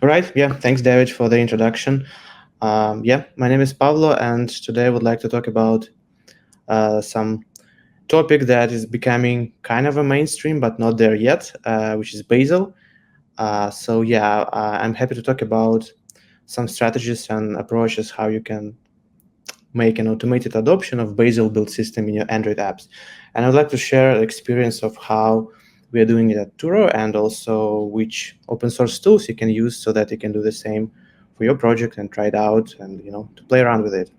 All right. Yeah. Thanks, David, for the introduction. Yeah, my name is Pavlo, and today I would like to talk about some topic that is becoming kind of a mainstream, but not there yet, which is Bazel. I'm happy to talk about some strategies and approaches how you can make an automated adoption of Bazel build system in your Android apps. And I'd like to share the experience of how we are doing it at Turo and also which open source tools you can use so that you can do the same for your project and try it out and to play around with it.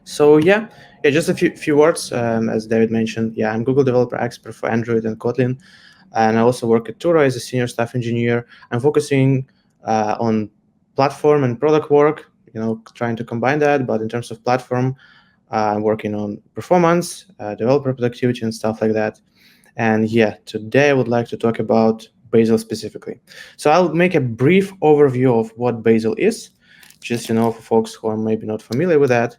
So just a few words. As David mentioned, I'm Google Developer Expert for Android and Kotlin, and I also work at Turo as a senior staff engineer. I'm focusing on platform and product work, trying to combine that. But in terms of platform, I'm working on performance, developer productivity, and stuff like that. And today I would like to talk about Bazel specifically. So I'll make a brief overview of what Bazel is, just for folks who are maybe not familiar with that.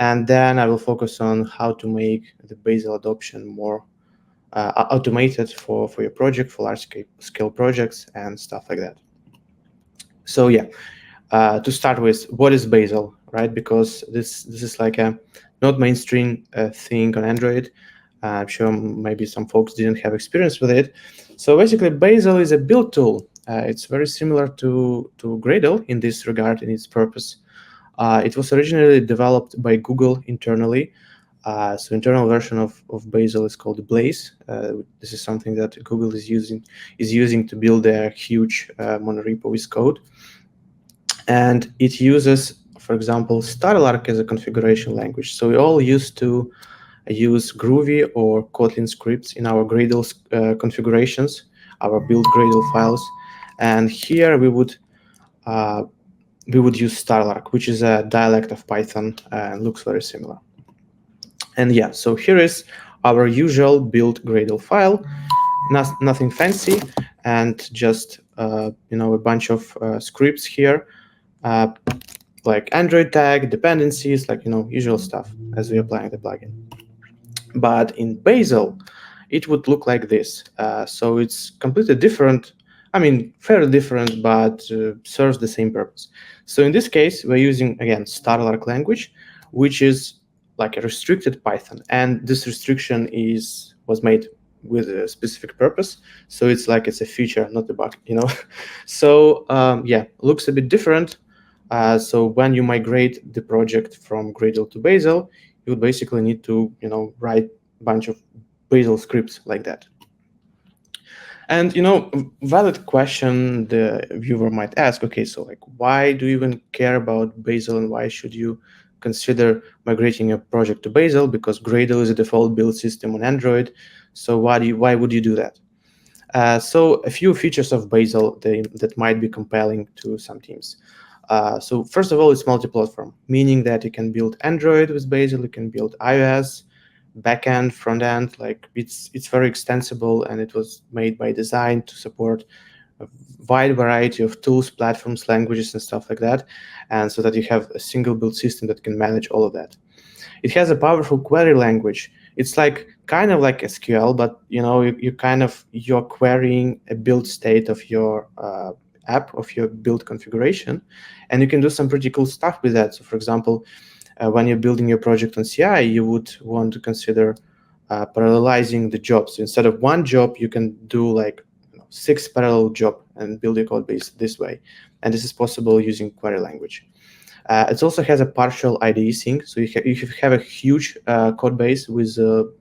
And then I will focus on how to make the Bazel adoption more automated for your project, for large scale projects and stuff like that. So to start with, what is Bazel, right? Because this is like a not mainstream thing on Android. I'm sure maybe some folks didn't have experience with it. So basically, Bazel is a build tool. It's very similar to Gradle in this regard, in its purpose. It was originally developed by Google internally. So internal version of Bazel is called Blaze. This is something that Google is using to build their huge monorepo with code. And it uses, for example, Starlark as a configuration language. So we all used to use Groovy or Kotlin scripts in our Gradle configurations, our build Gradle files. And here we would use Starlark, which is a dialect of Python and looks very similar. And so here is our usual build Gradle file, nothing fancy, and just a bunch of scripts here, like Android tag, dependencies, like usual stuff as we applying the plugin. But in Bazel, it would look like this. So it's completely different. I mean, fairly different, but serves the same purpose. So in this case, we're using, again, Starlark language, which is like a restricted Python. And this restriction was made with a specific purpose. So it's like it's a feature, not a bug, So looks a bit different. So when you migrate the project from Gradle to Bazel, you would basically need to write a bunch of Bazel scripts like that. And valid question the viewer might ask, okay, so like why do you even care about Bazel and why should you consider migrating a project to Bazel? Because Gradle is a default build system on Android. So why would you do that? So a few features of Bazel that might be compelling to some teams. So first of all, it's multi-platform, meaning that you can build Android with Bazel, you can build iOS, backend, front end. Like it's very extensible, and it was made by design to support a wide variety of tools, platforms, languages, and stuff like that, and so that you have a single build system that can manage all of that. It has a powerful query language. It's like kind of like SQL, but you're querying a build state of your app, of your build configuration, and you can do some pretty cool stuff with that. So for example, when you're building your project on CI, you would want to consider parallelizing the jobs. So instead of one job, you can do like 6 parallel jobs and build your code base this way. And this is possible using query language. It also has a partial IDE sync. So you have a huge code base with a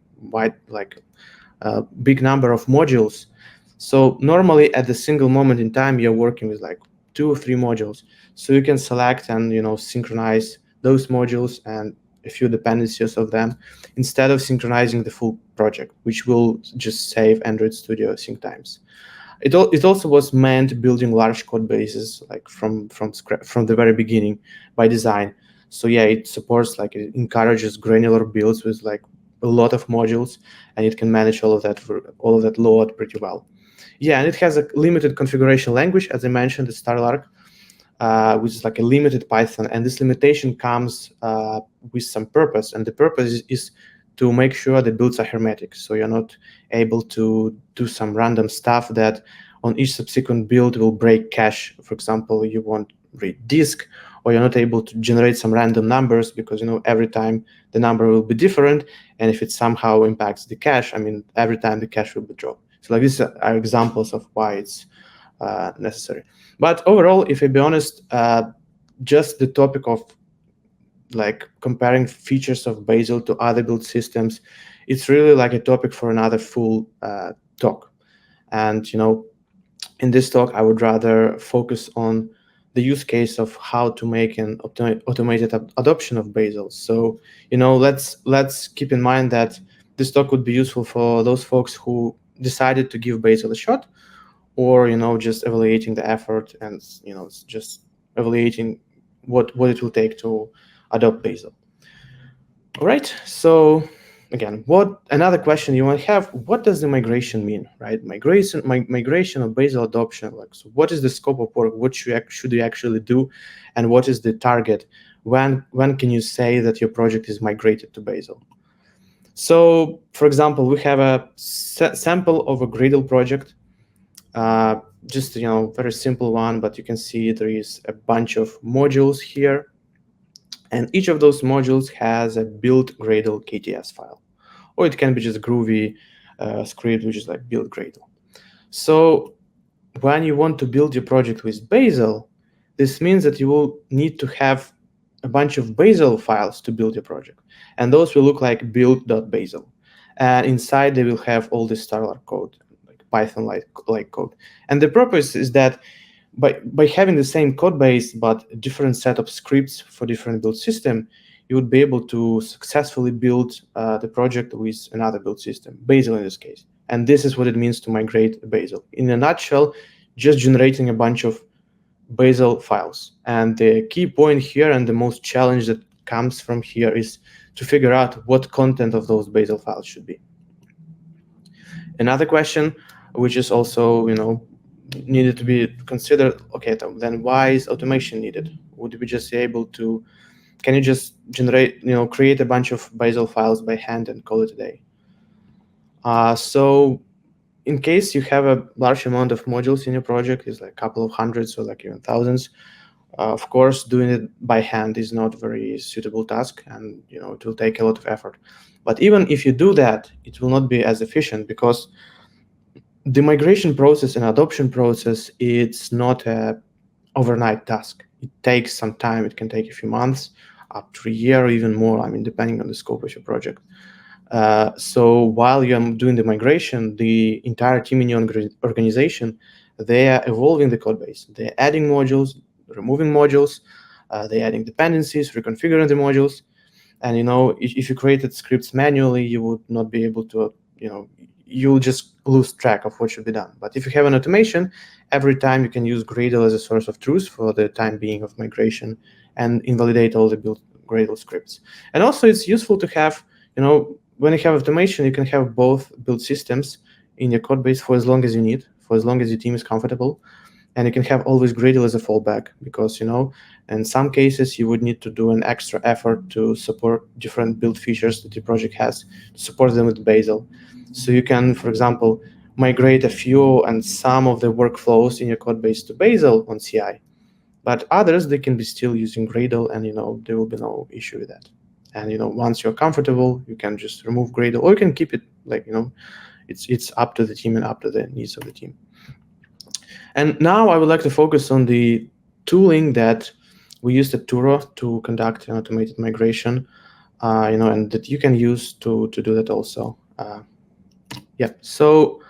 big number of modules. So normally at the single moment in time, you're working with like 2 or 3 modules. So you can select and synchronize those modules and a few dependencies of them instead of synchronizing the full project, which will just save Android Studio sync times. It also was meant building large code bases like from the very beginning by design. So it supports, like, it encourages granular builds with like a lot of modules, and it can manage all of that load pretty well. And it has a limited configuration language, as I mentioned, the Starlark, which is like a limited Python, and this limitation comes with some purpose, and the purpose is to make sure the builds are hermetic, so you're not able to do some random stuff that on each subsequent build will break cache. For example, you won't read disk, or you're not able to generate some random numbers because every time the number will be different, and if it somehow impacts the cache, every time the cache will be dropped. So like these are examples of why it's necessary. But overall, if I be honest, just the topic of like comparing features of Bazel to other build systems, it's really like a topic for another full talk. And in this talk, I would rather focus on the use case of how to make an automated adoption of Bazel. So let's keep in mind that this talk would be useful for those folks who decided to give Bazel a shot, or just evaluating the effort and just evaluating what it will take to adopt Bazel. All right, so again, another question you might have: what does the migration mean, right? Migration of Bazel adoption. Like, so what is the scope of work? What should you actually do, and what is the target? When can you say that your project is migrated to Bazel? So, for example, we have a sample of a Gradle project. Just very simple one, but you can see there is a bunch of modules here, and each of those modules has a build Gradle KTS file, or it can be just Groovy script, which is like build Gradle. So when you want to build your project with Bazel, this means that you will need to have a bunch of Bazel files to build your project, and those will look like build.bazel, and inside they will have all this Starlar code, like Python-like code. And the purpose is that by having the same code base but a different set of scripts for different build system, you would be able to successfully build the project with another build system, Bazel in this case. And this is what it means to migrate Bazel. In a nutshell, just generating a bunch of Bazel files. And the key point here, and the most challenge that comes from here, is to figure out what content of those Bazel files should be. Another question, which is also needed to be considered, okay, then why is automation needed? Would we just be able to, can you just generate, create a bunch of Bazel files by hand and call it a day? So in case you have a large amount of modules in your project, is like a couple of hundreds or like even thousands, of course, doing it by hand is not a very suitable task, and it will take a lot of effort. But even if you do that, it will not be as efficient, because the migration process and adoption process, it's not a overnight task. It takes some time. It can take a few months, up to a year, or even more, depending on the scope of your project. So while you're doing the migration, the entire team in your organization, they are evolving the code base. They're adding modules, removing modules, they're adding dependencies, reconfiguring the modules. And if you created scripts manually, you would not be able to, you'll just lose track of what should be done. But if you have an automation, every time you can use Gradle as a source of truth for the time being of migration and invalidate all the build Gradle scripts. And also it's useful to have, when you have automation, you can have both build systems in your code base for as long as you need, for as long as your team is comfortable. And you can have always Gradle as a fallback, because in some cases you would need to do an extra effort to support different build features that your project has, to support them with Bazel. So you can, for example, migrate a few and some of the workflows in your code base to Bazel on CI, but others, they can be still using Gradle, and there will be no issue with that. And once you're comfortable, you can just remove Gradle, or you can keep it, like it's up to the team and up to the needs of the team. And now I would like to focus on the tooling that we used at Turo to conduct an automated migration, and that you can use to do that also. Yeah, so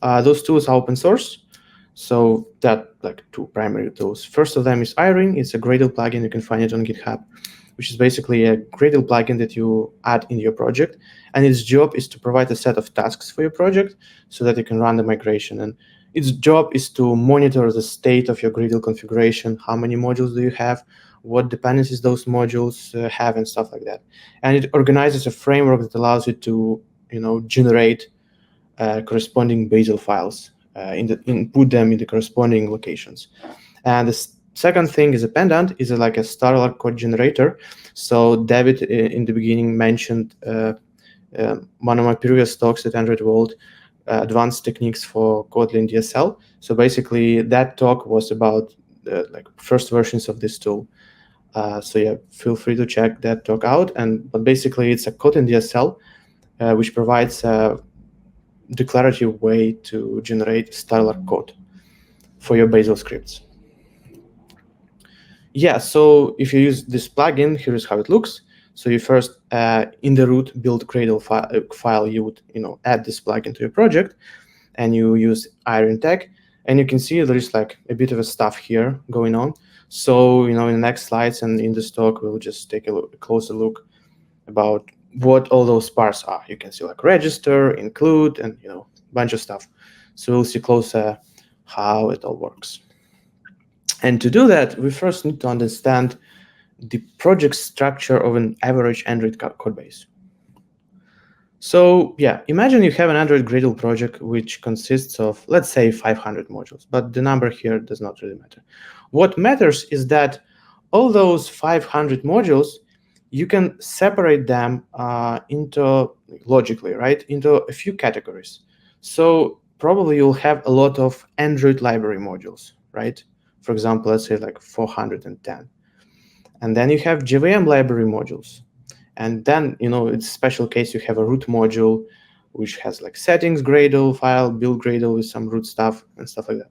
those tools are open source. So that, like, two primary tools. First of them is Airin. It's a Gradle plugin. You can find it on GitHub, which is basically a Gradle plugin that you add in your project. And its job is to provide a set of tasks for your project so that you can run the migration. And its job is to monitor the state of your Gradle configuration, how many modules do you have, what dependencies those modules have, and stuff like that. And it organizes a framework that allows you to generate corresponding Bazel files and put them in the corresponding locations. And the second thing is a pendant, is like a Starlar code generator. So David in the beginning mentioned one of my previous talks at Android World, advanced techniques for Kotlin DSL. So basically, that talk was about the first versions of this tool. So yeah, feel free to check that talk out. But basically, it's a Kotlin DSL, which provides a declarative way to generate styler code for your Bazel scripts. Yeah, so if you use this plugin, here is how it looks. So you first, in the root build Gradle file, you would add this plugin to your project, and you use Airin tag, and you can see there is like a bit of a stuff here going on. So in the next slides and in this talk, we'll just take a closer look about what all those parts are. You can see like register, include, and a bunch of stuff. So we'll see closer how it all works. And to do that, we first need to understand the project structure of an average Android code base. So yeah, imagine you have an Android Gradle project which consists of, let's say, 500 modules, but the number here does not really matter. What matters is that all those 500 modules, you can separate them into, logically, right, into a few categories. So probably you'll have a lot of Android library modules, right? For example, let's say like 410. And then you have JVM library modules. And then, it's a special case, you have a root module, which has like settings Gradle file, build Gradle with some root stuff and stuff like that.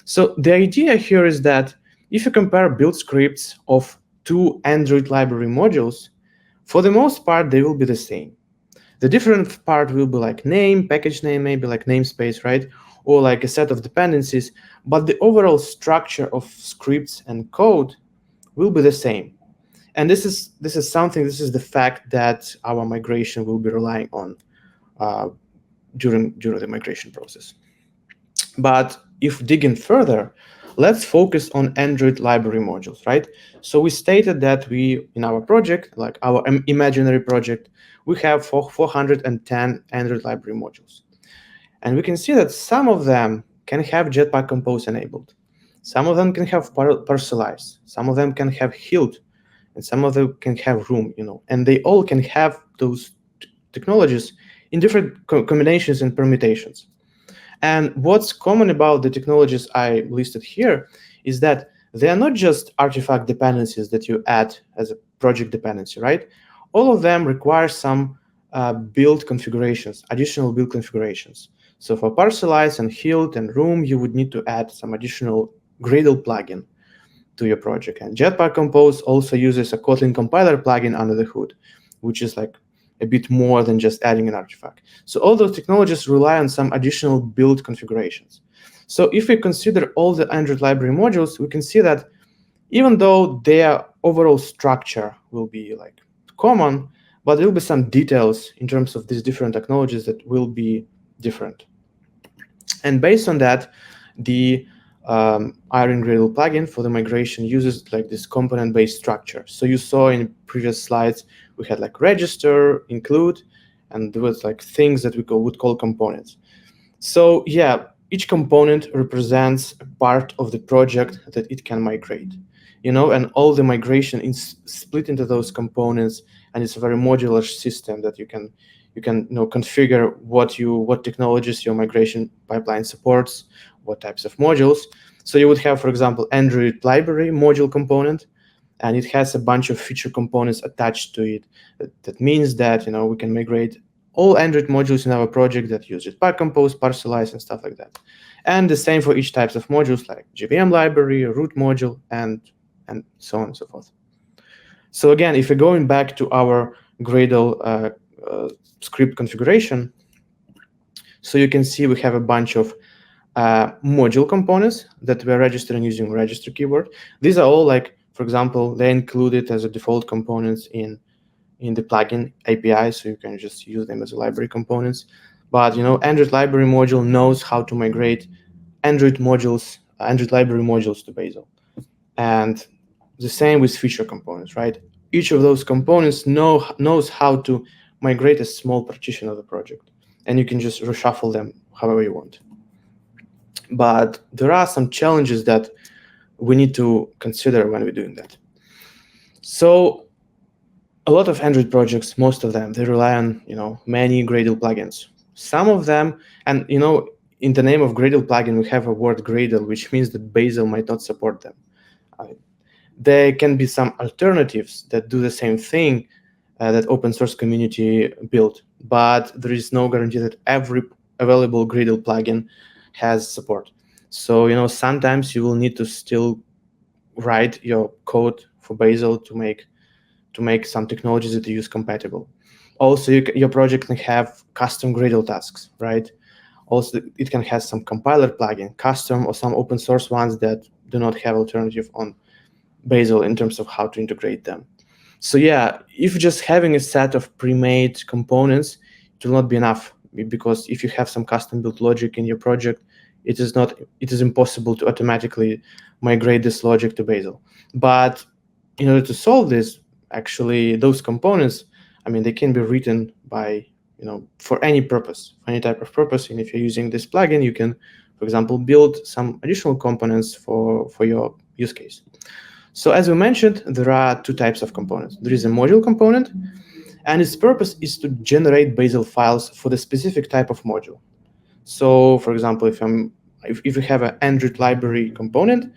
So the idea here is that if you compare build scripts of two Android library modules, for the most part, they will be the same. The different part will be like name, package name, maybe like namespace, right? Or like a set of dependencies, but the overall structure of scripts and code will be the same. And this is the fact that our migration will be relying on during the migration process. But if digging further, let's focus on Android library modules, right? So we stated that we, in our project, like our imaginary project, we have 410 Android library modules. And we can see that some of them can have Jetpack Compose enabled. Some of them can have parcelize. Some of them can have Hilt. And some of them can have room, and they all can have those technologies in different combinations and permutations. And what's common about the technologies I listed here is that they are not just artifact dependencies that you add as a project dependency, right? All of them require some build configurations, additional build configurations. So for parcelize and Hilt and room, you would need to add some additional Gradle plugin to your project. And Jetpack Compose also uses a Kotlin compiler plugin under the hood, which is like a bit more than just adding an artifact. So all those technologies rely on some additional build configurations. So if we consider all the Android library modules, we can see that even though their overall structure will be like common, but there will be some details in terms of these different technologies that will be different. And based on that, the Airin Gradle plugin for the migration uses like this component-based structure. So you saw in previous slides, we had like register, include, and there was like things that we would call components. So yeah, each component represents a part of the project that it can migrate, and all the migration is split into those components, and it's a very modular system that you can configure what technologies your migration pipeline supports, what types of modules. So you would have, for example, Android library module component, and it has a bunch of feature components attached to it. That means that we can migrate all Android modules in our project that use Jetpack Compose, parcelize, and stuff like that. And the same for each types of modules like JVM library, root module, and so on and so forth. So again, if we're going back to our Gradle script configuration, so you can see we have a bunch of module components that we're registering using register keyword. These are all like, for example, they're included as a default components in the plugin API, so you can just use them as library components. But Android library module knows how to migrate Android library modules to Bazel. And the same with feature components, right? Each of those components knows how to migrate a small partition of the project, and you can just reshuffle them however you want. But there are some challenges that we need to consider when we're doing that. So a lot of Android projects, most of them, they rely on many Gradle plugins. Some of them, and in the name of Gradle plugin, we have a word Gradle, which means that Bazel might not support them. There can be some alternatives that do the same thing that open source community built, but there is no guarantee that every available Gradle plugin has support. So sometimes you will need to still write your code for Bazel to make some technologies that you use compatible. Also, your project can have custom Gradle tasks, right? Also, it can have some compiler plugin, custom or some open source ones that do not have alternative on Bazel in terms of how to integrate them. So yeah, if just having a set of pre-made components, it will not be enough, because if you have some custom built logic in your project, it is impossible to automatically migrate this logic to Bazel. But in order to solve this, actually those components, they can be written by for any purpose, for any type of purpose. And if you're using this plugin, you can, for example, build some additional components for your use case. So as we mentioned, there are two types of components. There is a module component, and its purpose is to generate Bazel files for the specific type of module. So for example, if you have an Android library component,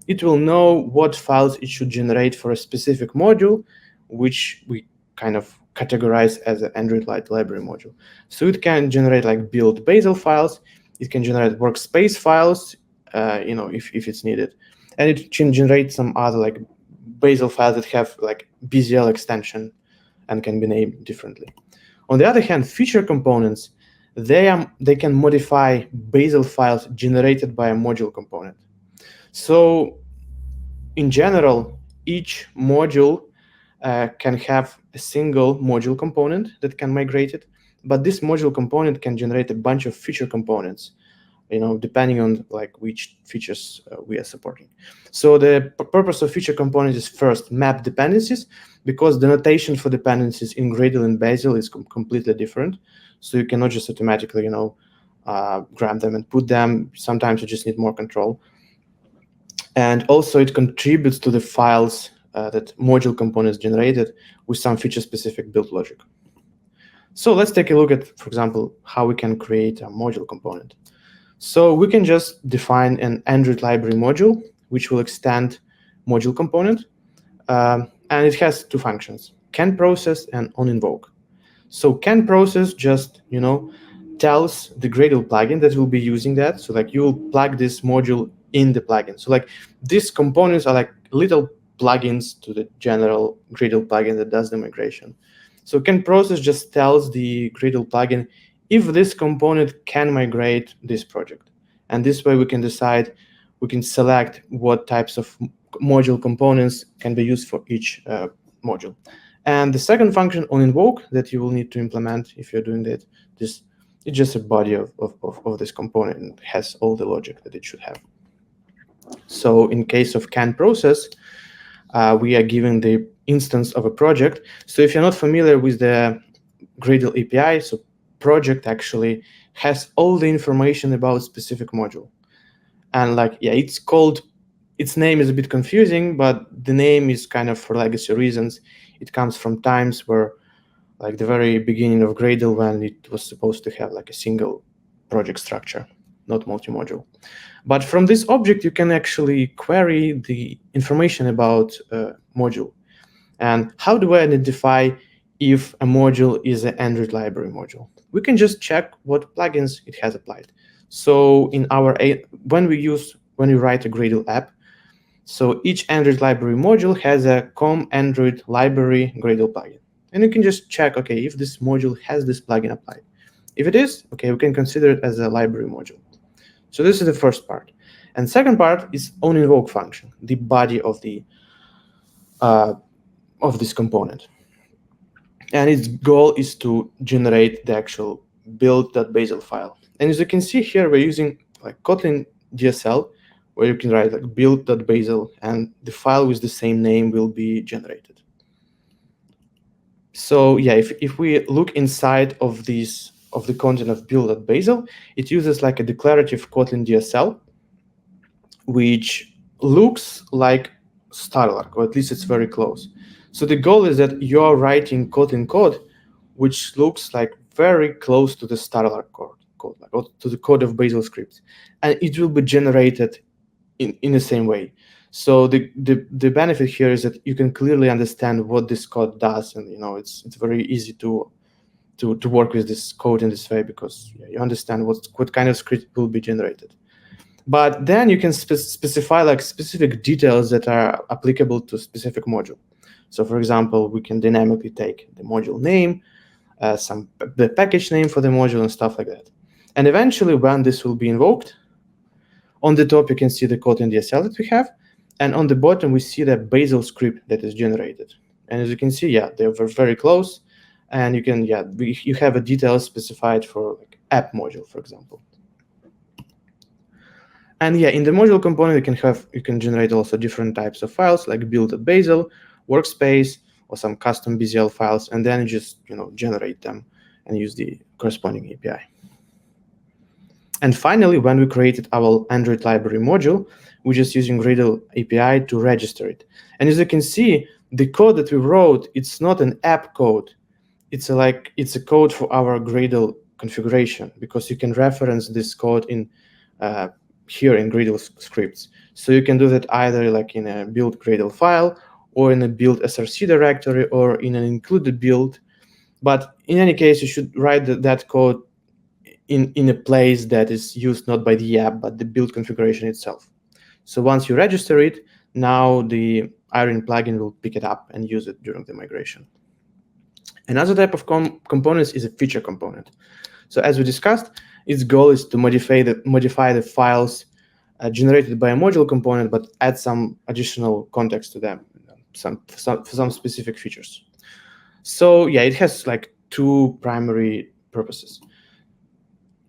it will know what files it should generate for a specific module, which we kind of categorize as an Android library module. So it can generate like build Bazel files, it can generate workspace files, if it's needed. And it can generate some other like Bazel files that have like Bazel extension and can be named differently. On the other hand, feature components, they can modify Bazel files generated by a module component. So in general, each module can have a single module component that can migrate it, but this module component can generate a bunch of feature components, depending on like which features we are supporting. So the purpose of feature components is first map dependencies, because the notation for dependencies in Gradle and Bazel is completely different. So you cannot just automatically, grab them and put them. Sometimes you just need more control. And also it contributes to the files that module components generated with some feature-specific build logic. So let's take a look at, for example, how we can create a module component. So we can just define an Android library module, which will extend module component. And it has two functions, can process and onInvoke. So can process just, tells the Gradle plugin that will be using that. So like you'll plug this module in the plugin. So like these components are like little plugins to the general Gradle plugin that does the migration. So can process just tells the Gradle plugin if this component can migrate this project. And this way we can select what types of module components can be used for each module. And the second function onInvoke that you will need to implement if you're doing that, it's just a body of this component and has all the logic that it should have. So in case of can process, we are given the instance of a project. So if you're not familiar with the Gradle API, so project actually has all the information about specific module. And its name is a bit confusing, but the name is kind of for legacy reasons. It comes from times where, like the very beginning of Gradle, when it was supposed to have like a single project structure, not multi-module. But from this object, you can actually query the information about a module. And how do I identify if a module is an Android library module? We can just check what plugins it has applied. So when we write a Gradle app, so each Android library module has a com Android library Gradle plugin. And you can just check, okay, if this module has this plugin applied. If it is, okay, we can consider it as a library module. So this is the first part. And second part is onInvoke function, the body of this component. And its goal is to generate the actual build.bazel file. And as you can see here, we're using like Kotlin DSL, where you can write like build.bazel, and the file with the same name will be generated. So yeah, if we look inside of the content of build.bazel, it uses like a declarative Kotlin DSL, which looks like Starlark, or at least it's very close. So the goal is that you're writing Kotlin code, which looks like very close to the Starlar code like, or to the code of Bazel scripts, and it will be generated in the same way. So the benefit here is that you can clearly understand what this code does, and it's very easy to work with this code in this way, because you understand what kind of script will be generated. But then you can specify like specific details that are applicable to specific module. So for example, we can dynamically take the module name, the package name for the module, and stuff like that. And eventually, when this will be invoked, on the top you can see the code in DSL that we have, and on the bottom we see the Bazel script that is generated. And as you can see, they're very close, and you can you have a detail specified for like app module, for example. And in the module component, you can generate also different types of files like build.bazel, workspace, or some custom Bazel files, and then you just generate them and use the corresponding API. And finally, when we created our Android library module, we're just using Gradle API to register it. And as you can see, the code that we wrote, it's not an app code. It's a code for our Gradle configuration, because you can reference this code in here in Gradle scripts. So you can do that either like in a build Gradle file, or in a build src directory, or in an included build. But in any case, you should write that code in a place that is used not by the app, but the build configuration itself. So once you register it, now the Airin plugin will pick it up and use it during the migration. Another type of components is a feature component. So as we discussed, its goal is to modify the files generated by a module component, but add some additional context to them, some specific features. So it has like two primary purposes.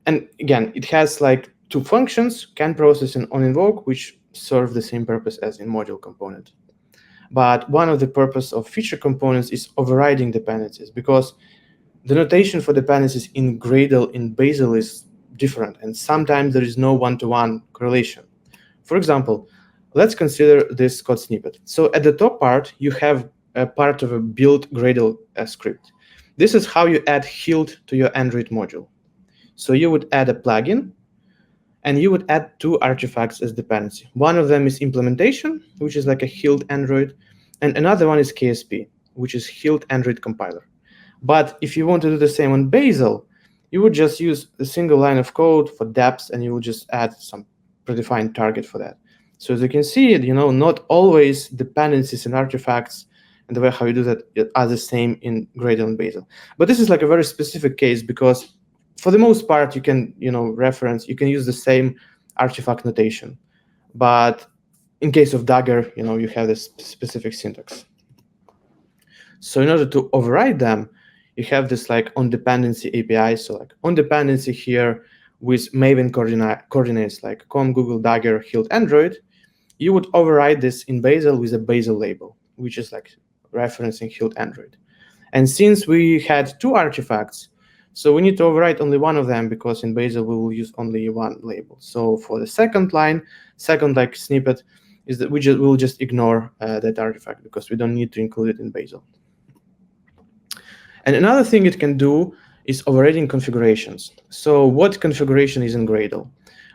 And again, it has like two functions, can process and onInvoke, which serve the same purpose as in module component. But one of the purpose of feature components is overriding dependencies, because the notation for dependencies in Gradle in Bazel is different, and sometimes there is no one-to-one correlation. For example, let's consider this code snippet. So at the top part, you have a part of a build Gradle script. This is how you add Hilt to your Android module. So you would add a plugin, and you would add two artifacts as dependency. One of them is implementation, which is like a Hilt Android, and another one is KSP, which is Hilt Android compiler. But if you want to do the same on Bazel, you would just use a single line of code for depths, and you will just add some predefined target for that. So as you can see, not always dependencies and artifacts and the way how you do that are the same in Gradle and Bazel. But this is like a very specific case, because for the most part, you can you can use the same artifact notation. But in case of Dagger, you have this specific syntax. So in order to override them, you have this like on-dependency API. So like on-dependency here with Maven coordinates like com, Google, Dagger, Hilt, Android. You would override this in Bazel with a Bazel label, which is like referencing Hilt, Android. And since we had two artifacts, so we need to overwrite only one of them, because in Bazel we will use only one label. So for the second line, second like snippet, is that we'll just ignore that artifact, because we don't need to include it in Bazel. And another thing it can do is overriding configurations. So what configuration is in Gradle?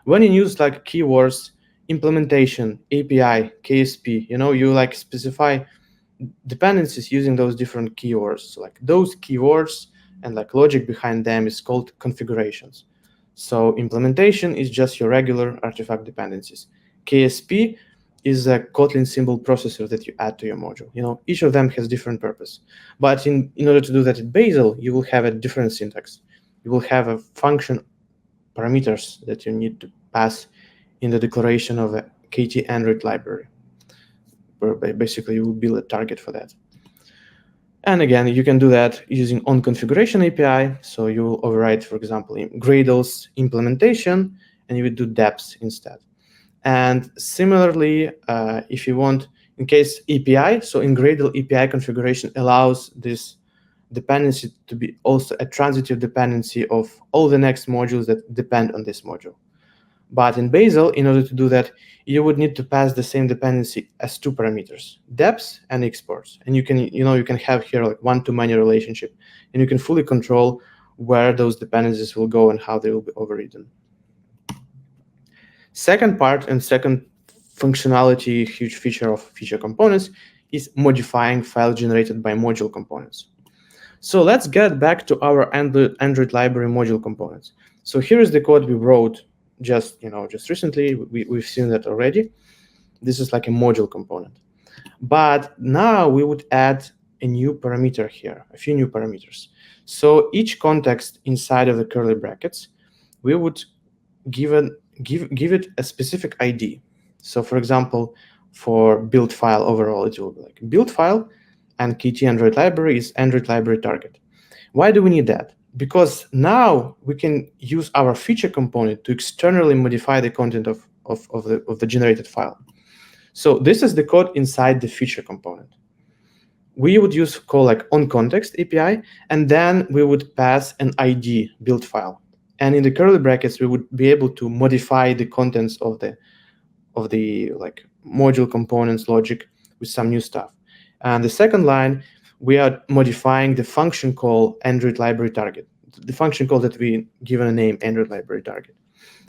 When you use like keywords, implementation, API, KSP, you like specify dependencies using those different keywords. So like those keywords and like logic behind them is called configurations. So implementation is just your regular artifact dependencies. KSP is a Kotlin symbol processor that you add to your module. Each of them has different purpose. But in order to do that in Bazel, you will have a different syntax. You will have a function parameters that you need to pass in the declaration of a KT Android library, where basically you will build a target for that. And again, you can do that using onConfiguration API. So you will override, for example, in Gradle's implementation, and you would do depths instead. And similarly, if you want, in case API, so in Gradle API configuration allows this dependency to be also a transitive dependency of all the next modules that depend on this module. But in Bazel, in order to do that, you would need to pass the same dependency as two parameters, depths and exports. And you can have here like one-to-many relationship, and you can fully control where those dependencies will go and how they will be overridden. Second part and second functionality, huge feature of feature components is modifying files generated by module components. So let's get back to our Android library module components. So here is the code we wrote just recently. We've seen that already. This is like a module component. But now we would add a new parameter here, a few new parameters. So each context inside of the curly brackets, we would give it a specific ID. So for example, for build file overall, it will be like build file, and KT Android library is Android library target. Why do we need that? Because now we can use our feature component to externally modify the content of the generated file. So this is the code inside the feature component. We would use call like onContext API, and then we would pass an ID build file. And in the curly brackets, we would be able to modify the contents of the like module components logic with some new stuff. And the second line, we are modifying the function call Android library target, the function call that we given a name Android library target.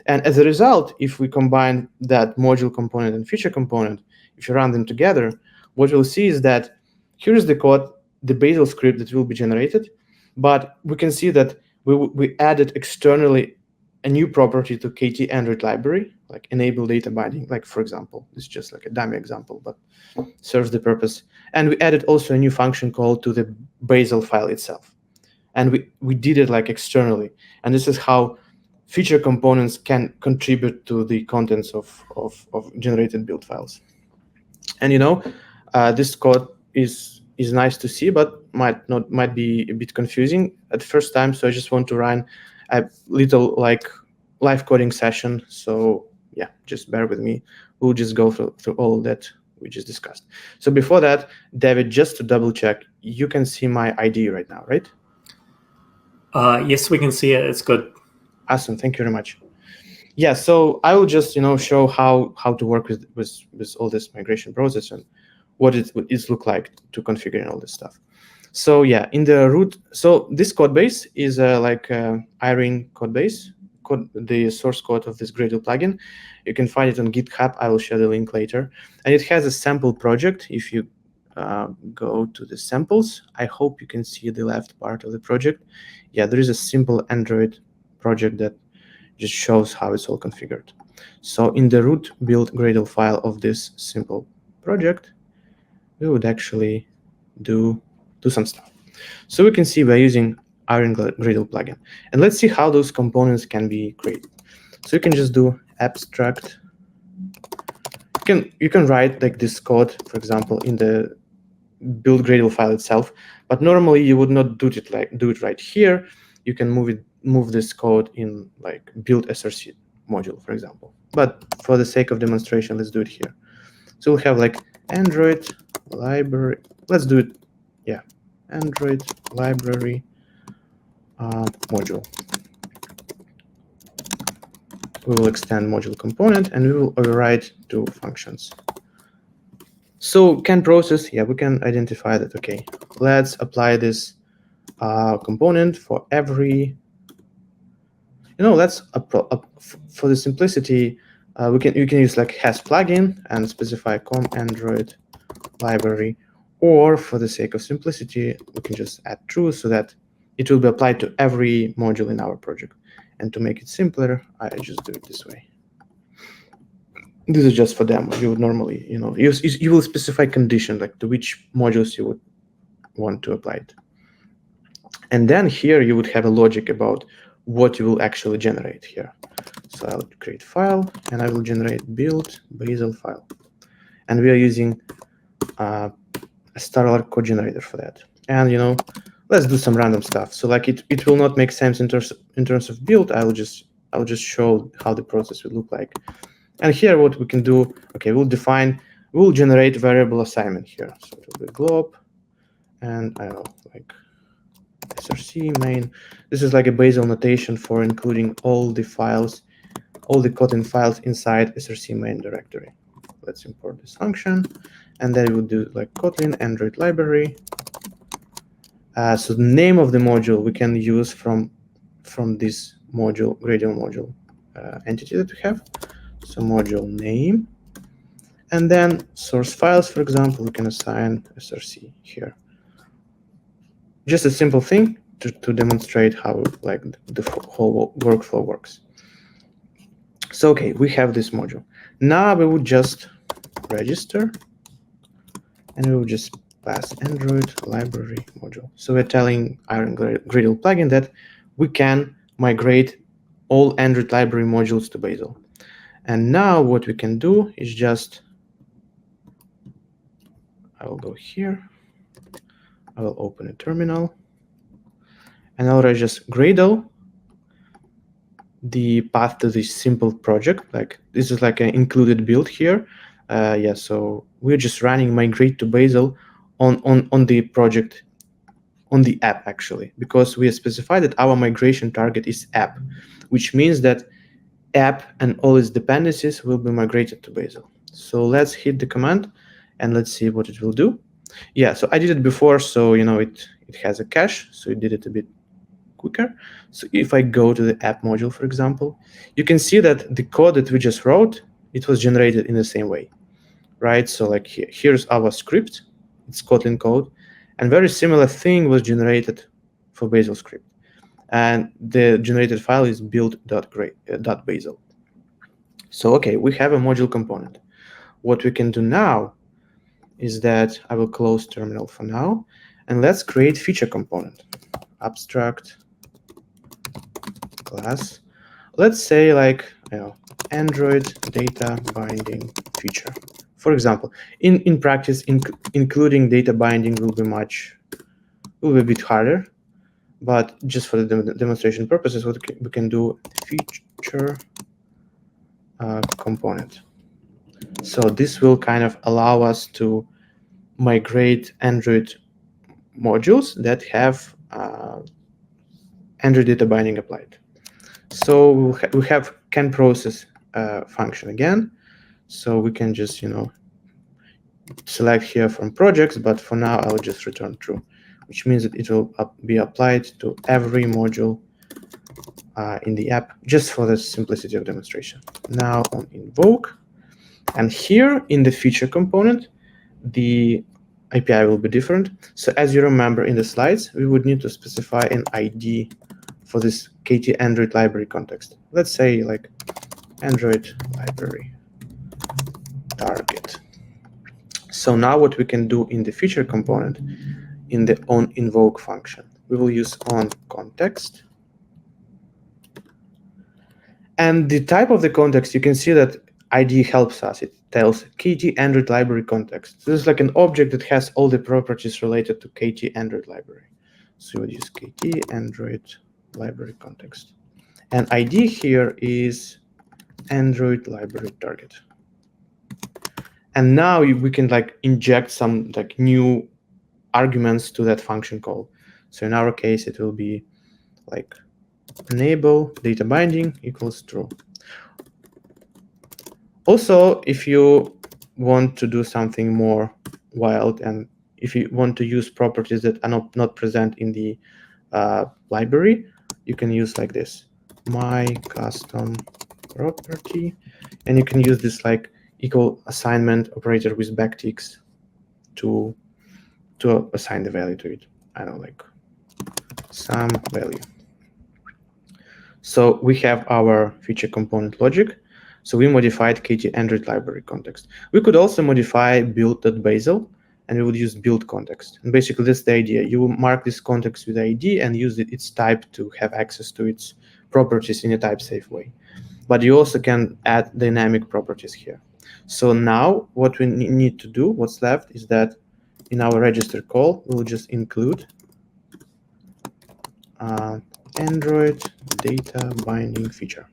And as a result, if we combine that module component and feature component, if you run them together, what we'll see is that here's the code, the Bazel script that will be generated, but we can see that we added externally a new property to KT Android library, like enable data binding, like for example, this is just like a dummy example, but serves the purpose. And we added also a new function call to the Bazel file itself. And we did it like externally. And this is how feature components can contribute to the contents of generated build files. And this code is nice to see, but might be a bit confusing at the first time. So I just want to run a little like live coding session. So yeah, just bear with me. We'll just go through all that we just discussed. So before that, David, just to double check, you can see my ID right now, right? Yes, we can see it. It's good. Awesome. Thank you very much. Yeah, so I will just show how to work with all this migration process and what it look like to configure and all this stuff. So yeah, in the root, so this code base is like Airin code base, the source code of this Gradle plugin. You can find it on GitHub. I will share the link later. And it has a sample project. If you go to the samples, I hope you can see the left part of the project. Yeah, there is a simple Android project that just shows how it's all configured. So in the root build Gradle file of this simple project, we would actually do some stuff. So we can see we're using Airin Gradle plugin. And let's see how those components can be created. So you can just do abstract. You can write like this code, for example, in the build Gradle file itself, but normally you would not do it right here. You can move this code in like build SRC module, for example. But for the sake of demonstration, let's do it here. So we'll have like Android library. Let's do it. Yeah, Android library module. We will extend module component and we will override two functions. So can process, yeah, we can identify that. Okay, let's apply this component for every. Let's for the simplicity, you can use like has plugin and specify com Android library, or for the sake of simplicity, we can just add true so that it will be applied to every module in our project. And to make it simpler, I just do it this way. This is just for demo. You would normally, you will specify condition like to which modules you would want to apply it. And then here you would have a logic about what you will actually generate here. So I'll create file and I will generate build Bazel file. And we are using a Starlar code generator for that. And let's do some random stuff. So like it will not make sense in terms of build. I'll just show how the process will look like. And here what we can do, okay, we'll generate variable assignment here. So it will be glob and I don't know, like src main. This is like a Bazel notation for including all the files, all the Kotlin files inside src main directory. Let's import this function, and then we'll do like Kotlin Android library. So the name of the module we can use from from this module, Gradle module entity that we have. So module name, and then source files, for example, we can assign src here. Just a simple thing to demonstrate how like the whole workflow works. So okay, we have this module. Now we would just register, and we will just pass Android library module. So we're telling Airin Gradle plugin that we can migrate all Android library modules to Bazel. And now what we can do is just, I will go here, I will open a terminal, and I'll just Gradle the path to this simple project. Like this is like an included build here. Yeah, so we're just running migrate to Bazel on the project, on the app actually, because we specified that our migration target is app, which means that app and all its dependencies will be migrated to Bazel. So let's hit the command and let's see what it will do. Yeah, so I did it before, so it has a cache, so it did it a bit quicker. So if I go to the app module, for example, you can see that the code that we just wrote, it was generated in the same way, right? So like here's our script, it's Kotlin code, and very similar thing was generated for Bazel script. And the generated file is build.bazel. So okay, we have a module component. What we can do now is that I will close terminal for now, and let's create feature component. Abstract class. Let's say like Android data binding feature. For example, in practice, including data binding will be a bit harder, but just for the demonstration purposes, what we can do feature component. So this will kind of allow us to migrate Android modules that have Android data binding applied. So we have can process function again. So we can just select here from projects, but for now I'll just return true, which means that it will be applied to every module in the app, just for the simplicity of demonstration. Now on invoke, and here in the feature component, the API will be different. So as you remember in the slides, we would need to specify an ID for this KT Android library context. Let's say like Android library target. So now what we can do in the feature component, in the onInvoke function, we will use onContext. And the type of the context, you can see that ID helps us. It tells KT Android library context. So this is like an object that has all the properties related to KT Android library. So we'll use KT Android library context. And ID here is Android library target. And now we can like inject some like new arguments to that function call. So in our case, it will be like enable data binding equals true. Also, if you want to do something more wild, and if you want to use properties that are not present in the library, you can use like this, my custom property, and you can use this like equal assignment operator with backticks to assign the value to it. I don't know, like some value. So we have our feature component logic. So we modified KT Android library context. We could also modify build.bazel, and we would use build context. And basically, that's the idea. You will mark this context with ID and use its type to have access to its properties in a type-safe way. But you also can add dynamic properties here. So now what we need to do, what's left, is that in our register call, we'll just include Android data binding feature.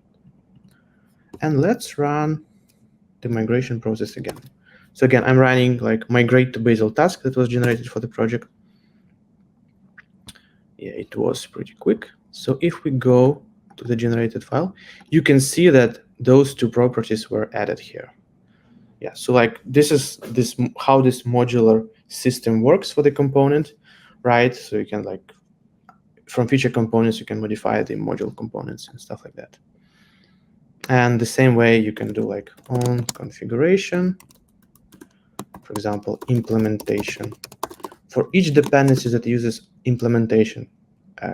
And let's run the migration process again. So again, I'm running like migrate to Bazel task that was generated for the project. Yeah, it was pretty quick. So if we go to the generated file, you can see that those two properties were added here. Yeah, so like this is how this modular system works for the component, right? So you can like from feature components, you can modify the module components and stuff like that. And the same way you can do like on configuration, for example, implementation. For each dependency that uses implementation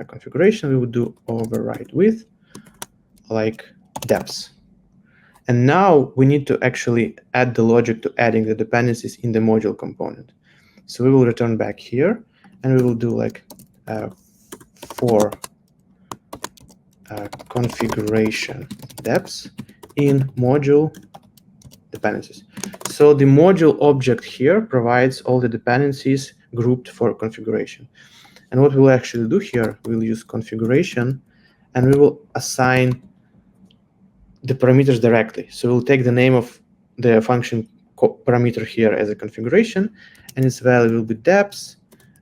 configuration, we would do override with like deps. And now we need to actually add the logic to adding the dependencies in the module component. So we will return back here, and we will do like for configuration deps in module dependencies. So the module object here provides all the dependencies grouped for configuration. And what we'll actually do here, we'll use configuration, and we will assign the parameters directly. So we'll take the name of the function parameter here as a configuration, and its value will be deps,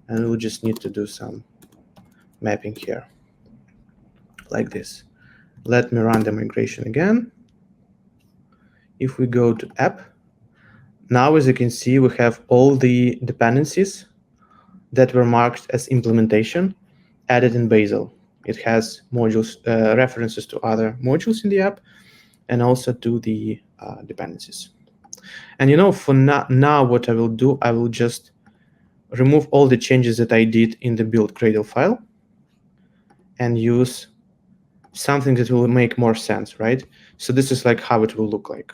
and we'll just need to do some mapping here, like this. Let me run the migration again. If we go to app, now as you can see, we have all the dependencies that were marked as implementation added in Bazel. It has modules, references to other modules in the app, and also to the dependencies. And for now, what I will do, I will just remove all the changes that I did in the build Gradle file and use something that will make more sense, right? So this is like how it will look like.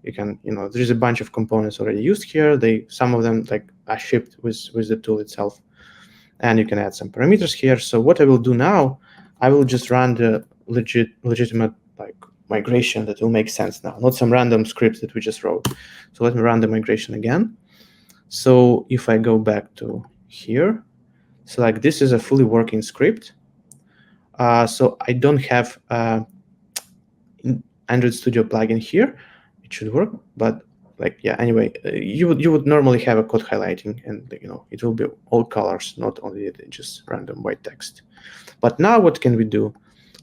You can, there's a bunch of components already used here. Some of them like are shipped with the tool itself, and you can add some parameters here. So what I will do now, I will just run the legitimate like migration that will make sense now, not some random script that we just wrote. So let me run the migration again. So if I go back to here, so like this is a fully working script. So I don't have Android Studio plugin here. It should work, but anyway, you would normally have a code highlighting, and it will be all colors, not only just random white text. But now what can we do?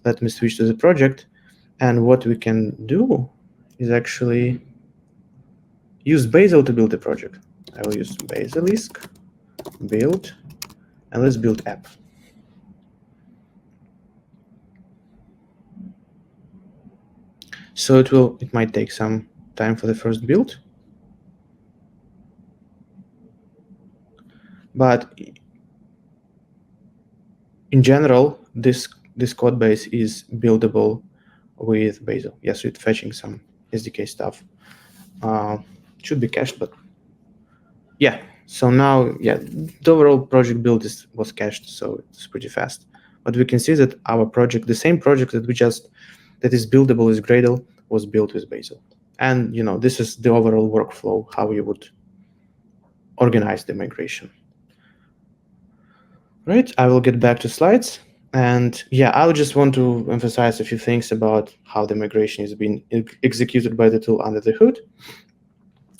Let me switch to the project, and what we can do is actually use Bazel to build the project. I will use Baselisk build, and let's build app. So it might take some time for the first build, but in general, this code base is buildable with Bazel. Yes, it's fetching some SDK stuff. Should be cached, but yeah. So now, the overall project build was cached, so it's pretty fast. But we can see that our project, the same project that is buildable with Gradle, was built with Bazel. And this is the overall workflow, how you would organize the migration. Right, I will get back to slides. And I just want to emphasize a few things about how the migration is being executed by the tool under the hood.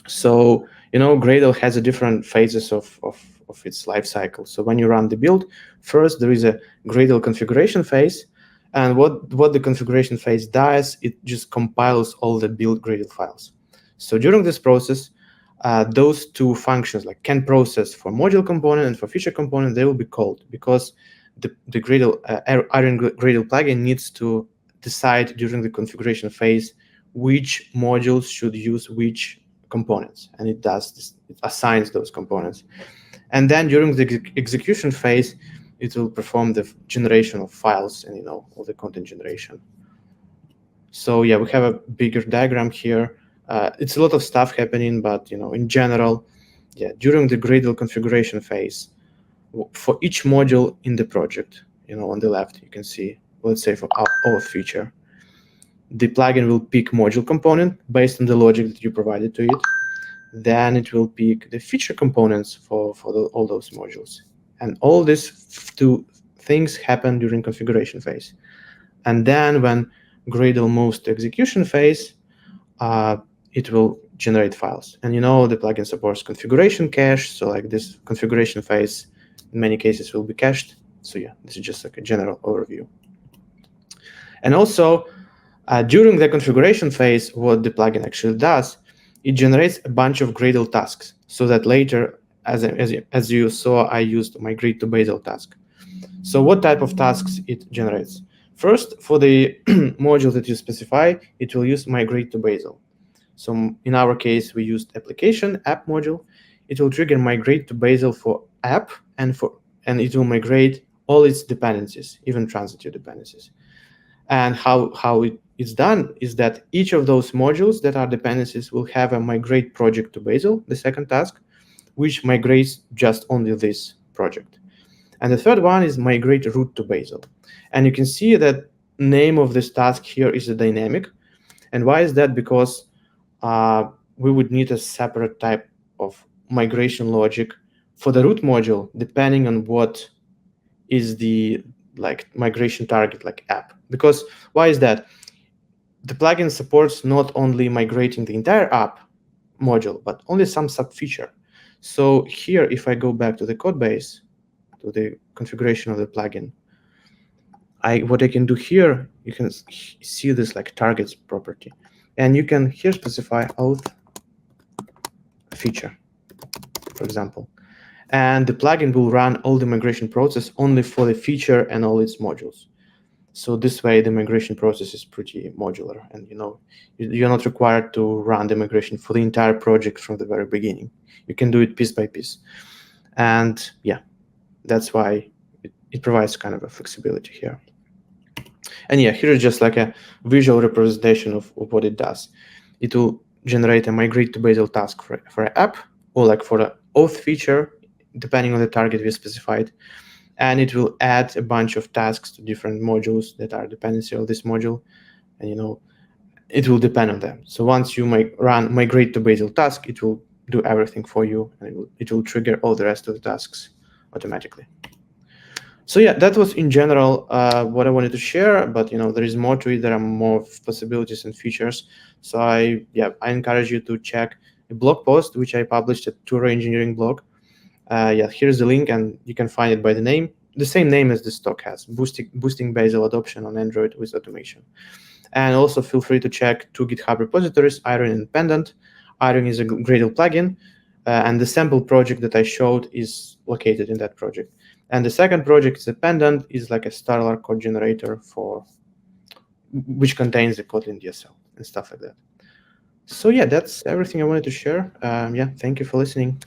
So, Gradle has a different phases of its life cycle. So when you run the build, first there is a Gradle configuration phase. And what the configuration phase does, it just compiles all the build Gradle files. So during this process, those two functions, like can process for module component and for feature component, they will be called, because the Gradle Airin Gradle plugin needs to decide during the configuration phase which modules should use which components, and it does this. It assigns those components, and then during the execution phase, it will perform the generation of files and all the content generation. So we have a bigger diagram here. It's a lot of stuff happening, but in general, during the Gradle configuration phase, for each module in the project, on the left, you can see, let's say for our feature, the plugin will pick module component based on the logic that you provided to it. Then it will pick the feature components for all those modules. And all these two things happen during configuration phase. And then when Gradle moves to execution phase, it will generate files. And the plugin supports configuration cache. So like this configuration phase, in many cases, will be cached. So this is just like a general overview. And also, during the configuration phase, what the plugin actually does, it generates a bunch of Gradle tasks, so that later, as you saw, I used migrate to Bazel task. So what type of tasks it generates? First, for the module that you specify, it will use migrate to Bazel. So in our case, we used application app module. It will trigger migrate to Bazel for app, and it will migrate all its dependencies, even transitive dependencies. And how it's done is that each of those modules that are dependencies will have a migrate project to Bazel, the second task, which migrates just only this project. And the third one is migrate root to Bazel. And you can see that name of this task here is a dynamic. And why is that? Because we would need a separate type of migration logic for the root module, depending on what is the migration target, like app. Because why is that? The plugin supports not only migrating the entire app module, but only some sub-feature. So here, if I go back to the code base, to the configuration of the plugin, what I can do here, you can see this like targets property. And you can here specify auth feature, for example. And the plugin will run all the migration process only for the feature and all its modules. So this way, the migration process is pretty modular, and you're not required to run the migration for the entire project from the very beginning. You can do it piece by piece, and yeah, that's why it provides kind of a flexibility here. And yeah, here is just like a visual representation of what it does. It will generate a migrate to Bazel task for an app, or like for the auth feature, depending on the target we specified. And it will add a bunch of tasks to different modules that are dependency of this module. And it will depend on them. So once you run migrate to Bazel task, it will do everything for you, and it will trigger all the rest of the tasks automatically. So yeah, that was in general what I wanted to share, but there is more to it. There are more possibilities and features. So I encourage you to check a blog post which I published at Turo Engineering blog. Here's the link, and you can find it by the same name as this talk has, boosting Bazel adoption on Android with automation. And also feel free to check two GitHub repositories, Airin and Pendant. Airin is a Gradle plugin, and the sample project that I showed is located in that project. And the second project, the Pendant, is like a Starlar code generator which contains the Kotlin DSL and stuff like that. So yeah, that's everything I wanted to share. Thank you for listening.